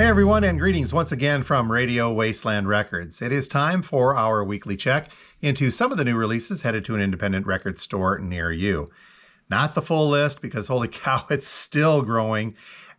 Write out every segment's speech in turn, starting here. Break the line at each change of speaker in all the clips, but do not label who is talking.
everyone, and greetings once again from Radio Wasteland Records. It is time for our weekly check into some of the new releases headed to an independent record store near you. Not the full list, because holy cow, it's still growing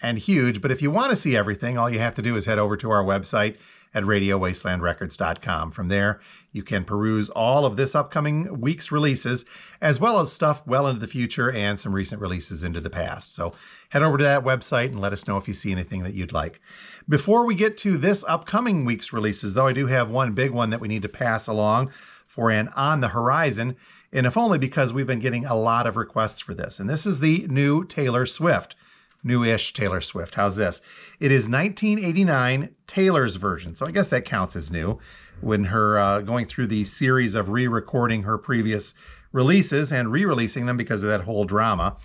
and huge. But if you want to see everything, all you have to do is head over to our website at radiowastelandrecords.com. From there, you can peruse all of this upcoming week's releases, as well as stuff well into the future and some recent releases into the past. So head over to that website and let us know if you see anything that you'd like. Before we get to this upcoming week's releases, though, I do have one big one that we need to pass along for an on the horizon, and if only because we've been getting a lot of requests for this. And this is the new Taylor Swift. New-ish Taylor Swift. How's this? It is 1989 Taylor's version, so I guess that counts as new, when her going through the series of re-recording her previous releases and re-releasing them because of that whole drama.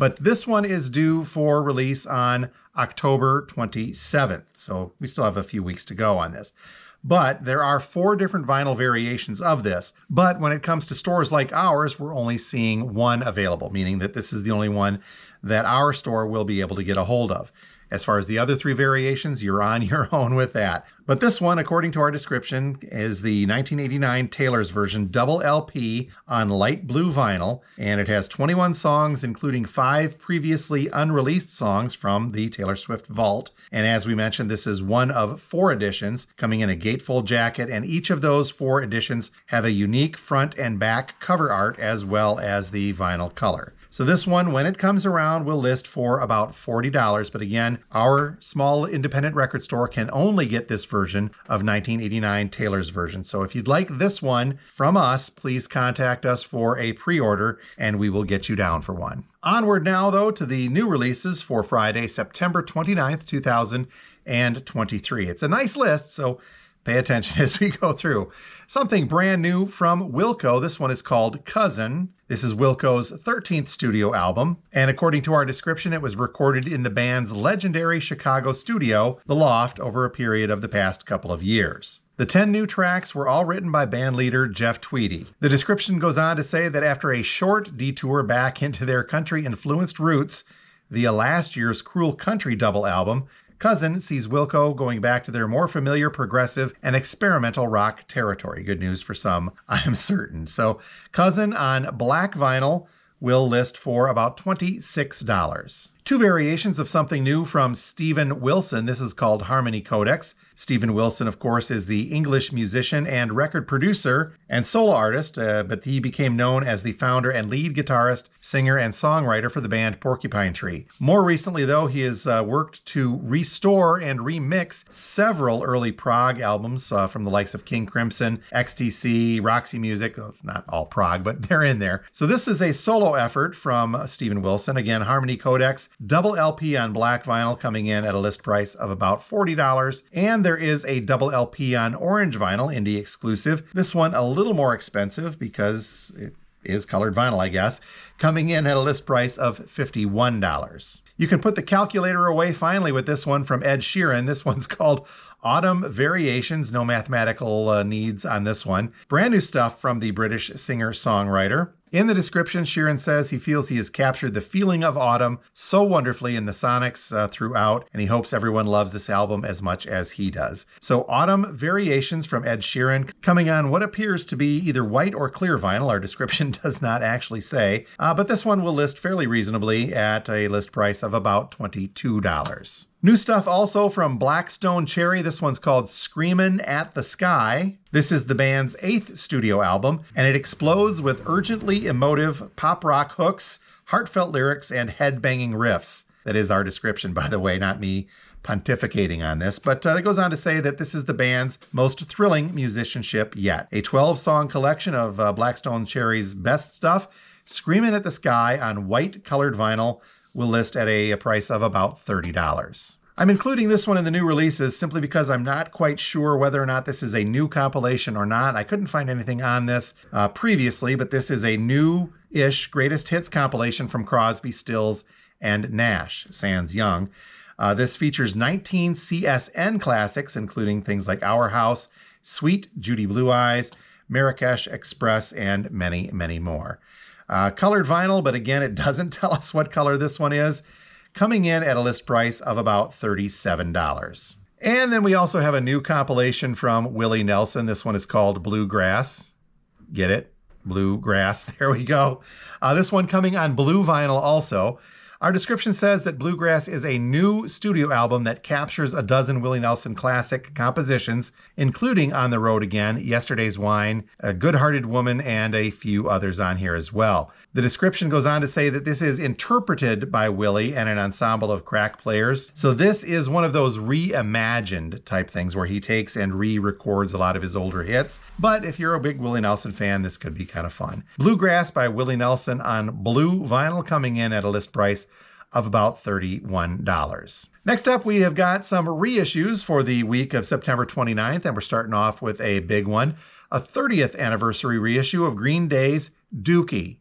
But this one is due for release on October 27th, so we still have a few weeks to go on this. But there are 4 different vinyl variations of this. But when it comes to stores like ours, we're only seeing one available, meaning that this is the only one that our store will be able to get a hold of. As far as the other 3 variations, you're on your own with that. But this one, according to our description, is the 1989 Taylor's version double LP on light blue vinyl, and it has 21 songs, including 5 previously unreleased songs from the Taylor Swift vault. And as we mentioned, this is one of 4 editions, coming in a gatefold jacket, and each of those 4 editions have a unique front and back cover art as well as the vinyl color. So this one, when it comes around, will list for about $40. But again, our small independent record store can only get this version of 1989 Taylor's version. So if you'd like this one from us, please contact us for a pre-order and we will get you down for one. Onward now, though, to the new releases for Friday, September 29th, 2023. It's a nice list, so pay attention as we go through. Something brand new from Wilco. This one is called Cousin. This is Wilco's 13th studio album, and according to our description, it was recorded in the band's legendary Chicago studio, The Loft, over a period of the past couple of years. The 10 new tracks were all written by band leader Jeff Tweedy. The description goes on to say that after a short detour back into their country-influenced roots via last year's Cruel Country double album, Cousin sees Wilco going back to their more familiar progressive and experimental rock territory. Good news for some, I'm certain. So Cousin on black vinyl will list for about $26. 2 variations of something new from Steven Wilson. This is called Harmony Codex. Steven Wilson, of course, is the English musician and record producer and solo artist, but he became known as the founder and lead guitarist, singer, and songwriter for the band Porcupine Tree. More recently, though, he has worked to restore and remix several early prog albums from the likes of King Crimson, XTC, Roxy Music, not all prog, but they're in there. So this is a solo effort from Steven Wilson. Again, Harmony Codex, double LP on black vinyl, coming in at a list price of about $40. And there is a double LP on orange vinyl, indie exclusive. This one a little more expensive because it is colored vinyl, I guess, coming in at a list price of $51. You can put the calculator away finally with this one from Ed Sheeran. This one's called Autumn Variations. No mathematical needs on this one. Brand new stuff from the British singer-songwriter. In the description, Sheeran says he feels he has captured the feeling of autumn so wonderfully in the sonics throughout, and he hopes everyone loves this album as much as he does. So Autumn Variations from Ed Sheeran, coming on what appears to be either white or clear vinyl. Our description does not actually say, but this one will list fairly reasonably at a list price of about $22. New stuff also from Blackstone Cherry. This one's called Screamin' at the Sky. This is the band's 8th studio album, and it explodes with urgently emotive pop rock hooks, heartfelt lyrics, and head-banging riffs. That is our description, by the way, not me pontificating on this, but it goes on to say that this is the band's most thrilling musicianship yet. A 12-song collection of Blackstone Cherry's best stuff, Screamin' at the Sky on white-colored vinyl, will list at a price of about $30. I'm including this one in the new releases simply because I'm not quite sure whether or not this is a new compilation or not. I couldn't find anything on this previously, but this is a new-ish greatest hits compilation from Crosby, Stills, and Nash, sans Young. This features 19 CSN classics, including things like Our House, Sweet, Judy Blue Eyes, Marrakesh Express, and many, many more. Colored vinyl, but again, it doesn't tell us what color this one is, coming in at a list price of about $37. And then we also have a new compilation from Willie Nelson. This one is called Bluegrass. Get it? Bluegrass. There we go. This one coming on blue vinyl also. Our description says that Bluegrass is a new studio album that captures a dozen Willie Nelson classic compositions, including On the Road Again, Yesterday's Wine, A Good-Hearted Woman, and a few others on here as well. The description goes on to say that this is interpreted by Willie and an ensemble of crack players. So this is one of those reimagined type things where he takes and re-records a lot of his older hits. But if you're a big Willie Nelson fan, this could be kind of fun. Bluegrass by Willie Nelson on blue vinyl, coming in at a list price of about $31. Next up, we have got some reissues for the week of September 29th, and we're starting off with a big one, a 30th anniversary reissue of Green Day's Dookie.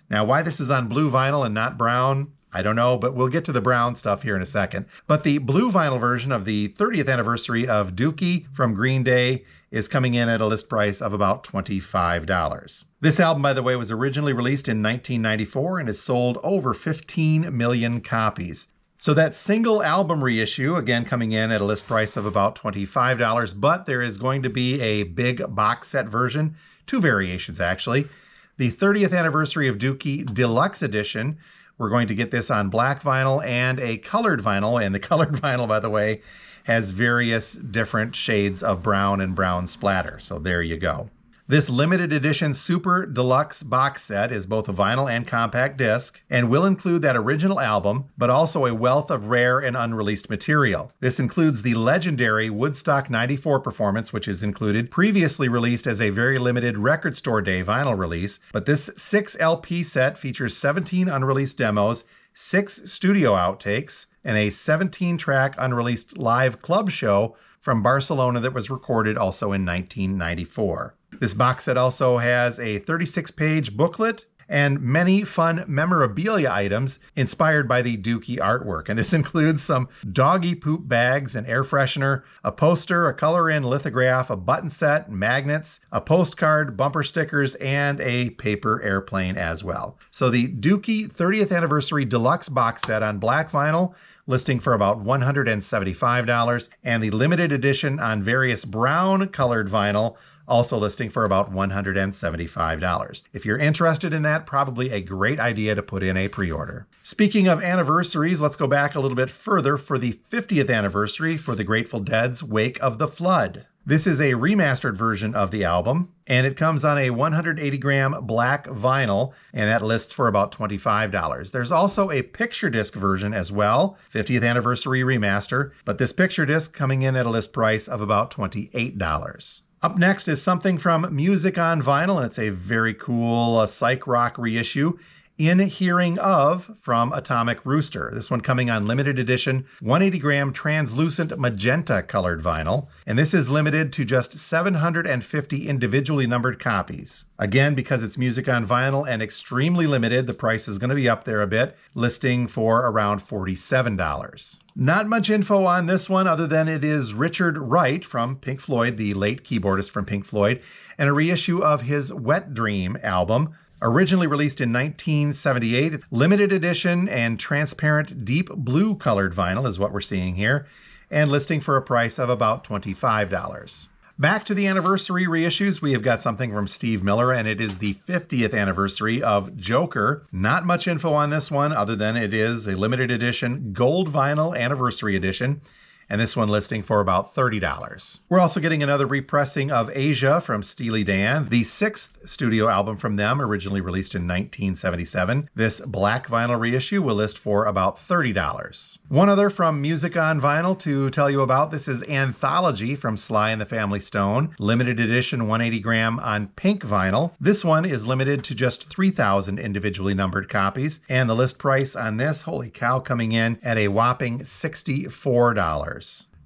Now, why this is on blue vinyl and not brown, I don't know, but we'll get to the brown stuff here in a second. But the blue vinyl version of the 30th anniversary of Dookie from Green Day is coming in at a list price of about $25. This album, by the way, was originally released in 1994 and has sold over 15 million copies. So that single album reissue, again, coming in at a list price of about $25, but there is going to be a big box set version, two variations actually. The 30th anniversary of Dookie Deluxe Edition, we're going to get this on black vinyl and a colored vinyl, and the colored vinyl, by the way, has various different shades of brown and brown splatter. So there you go. This limited edition Super Deluxe box set is both a vinyl and compact disc and will include that original album, but also a wealth of rare and unreleased material. This includes the legendary Woodstock 94 performance, which is included, previously released as a very limited Record Store Day vinyl release. But this 6 LP set features 17 unreleased demos, 6 studio outtakes, and a 17-track unreleased live club show from Barcelona that was recorded also in 1994. This box set also has a 36-page booklet and many fun memorabilia items inspired by the Dookie artwork. And this includes some doggy poop bags, an air freshener, a poster, a color-in lithograph, a button set, magnets, a postcard, bumper stickers, and a paper airplane as well. So the Dookie 30th Anniversary Deluxe box set on black vinyl, listing for about $175, and the limited edition on various brown colored vinyl, also listing for about $175. If you're interested in that, probably a great idea to put in a pre-order. Speaking of anniversaries, let's go back a little bit further for the 50th anniversary for the Grateful Dead's Wake of the Flood. This is a remastered version of the album, and it comes on a 180-gram black vinyl, and that lists for about $25. There's also a picture disc version as well, 50th anniversary remaster, but this picture disc coming in at a list price of about $28. Up next is something from Music on Vinyl, and it's a very cool psych rock reissue, In Hearing Of from Atomic Rooster. This one coming on limited edition, 180-gram translucent magenta colored vinyl, and this is limited to just 750 individually numbered copies. Again, because it's Music on Vinyl and extremely limited, the price is going to be up there a bit, listing for around $47. Not much info on this one other than it is Richard Wright from Pink Floyd, the late keyboardist from Pink Floyd, and a reissue of his Wet Dream album. Originally released in 1978, it's limited edition and transparent deep blue colored vinyl is what we're seeing here, and listing for a price of about $25. Back to the anniversary reissues, we have got something from Steve Miller, and it is the 50th anniversary of Joker. Not much info on this one other than it is a limited edition gold vinyl anniversary edition, and this one listing for about $30. We're also getting another repressing of Asia from Steely Dan, the 6th studio album from them, originally released in 1977. This black vinyl reissue will list for about $30. One other from Music on Vinyl to tell you about, this is Anthology from Sly and the Family Stone, limited edition 180-gram on pink vinyl. This one is limited to just 3,000 individually numbered copies, and the list price on this, holy cow, coming in at a whopping $64.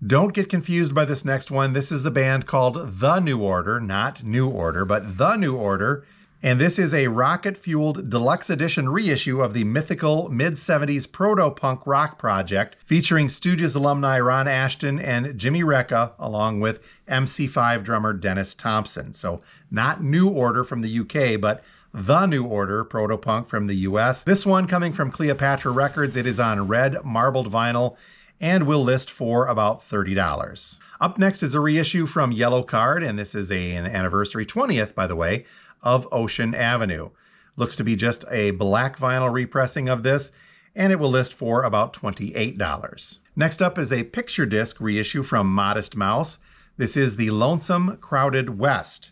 Don't get confused by this next one. This is the band called The New Order, not New Order, but The New Order. And this is a rocket-fueled deluxe edition reissue of the mythical mid-70s proto-punk rock project featuring Stooges alumni Ron Ashton and Jimmy Recca, along with MC5 drummer Dennis Thompson. So not New Order from the UK, but The New Order, proto-punk from the US. This one coming from Cleopatra Records. It is on red marbled vinyl, and will list for about $30. Up next is a reissue from Yellow Card, and this is an anniversary 20th, by the way, of Ocean Avenue. Looks to be just a black vinyl repressing of this, and it will list for about $28. Next up is a picture disc reissue from Modest Mouse. This is the Lonesome Crowded West.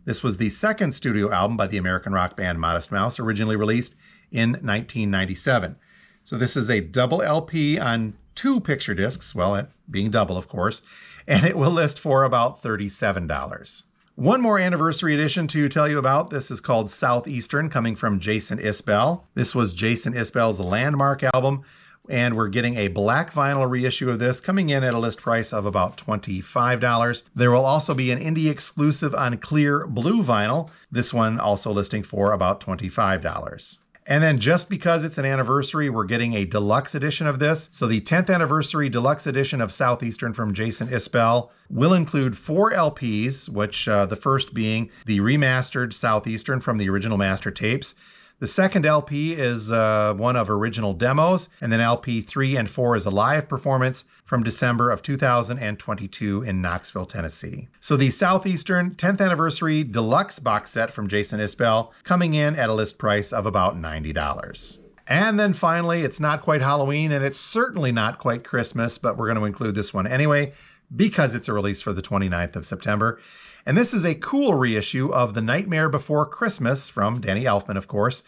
This was the second studio album by the American rock band Modest Mouse, originally released in 1997. So this is a double LP on 2 picture discs, well, it being double, of course, and it will list for about $37. One more anniversary edition to tell you about. This is called Southeastern, coming from Jason Isbell. This was Jason Isbell's landmark album, and we're getting a black vinyl reissue of this, coming in at a list price of about $25. There will also be an indie exclusive on clear blue vinyl, this one also listing for about $25. And then just because it's an anniversary, we're getting a deluxe edition of this. So the 10th anniversary deluxe edition of Southeastern from Jason Isbell will include 4 LPs, which the first being the remastered Southeastern from the original master tapes. The second LP is one of original demos, and then LP 3 and 4 is a live performance from December of 2022 in Knoxville, Tennessee. So the Southeastern 10th Anniversary Deluxe box set from Jason Isbell coming in at a list price of about $90. And then finally, it's not quite Halloween, and it's certainly not quite Christmas, but we're going to include this one anyway because it's a release for the 29th of September. And this is a cool reissue of The Nightmare Before Christmas from Danny Elfman, of course,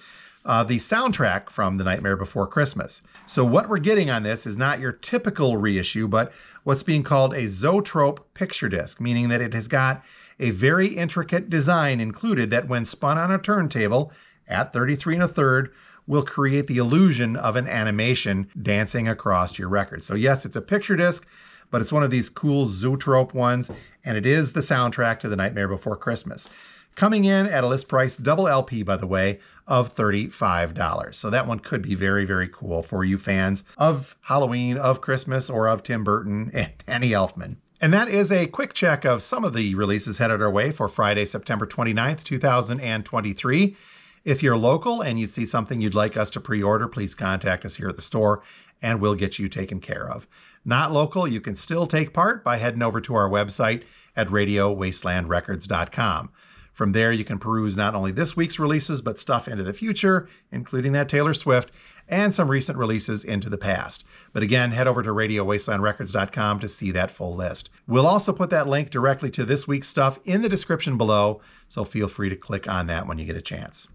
the soundtrack from The Nightmare Before Christmas. So what we're getting on this is not your typical reissue, but what's being called a zoetrope picture disc, meaning that it has got a very intricate design included that when spun on a turntable at 33 1/3 will create the illusion of an animation dancing across your record. So yes, it's a picture disc, but it's one of these cool zoetrope ones, and it is the soundtrack to The Nightmare Before Christmas. Coming in at a list price, double LP, by the way, of $35. So that one could be very, very cool for you fans of Halloween, of Christmas, or of Tim Burton and Danny Elfman. And that is a quick check of some of the releases headed our way for Friday, September 29th, 2023. If you're local and you see something you'd like us to pre-order, please contact us here at the store and we'll get you taken care of. Not local, you can still take part by heading over to our website at radiowastelandrecords.com. From there, you can peruse not only this week's releases, but stuff into the future, including that Taylor Swift, and some recent releases into the past. But again, head over to radiowastelandrecords.com to see that full list. We'll also put that link directly to this week's stuff in the description below, so feel free to click on that when you get a chance.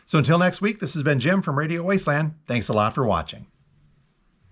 So until next week, this has been Jim from Radio Wasteland. Thanks a lot for watching.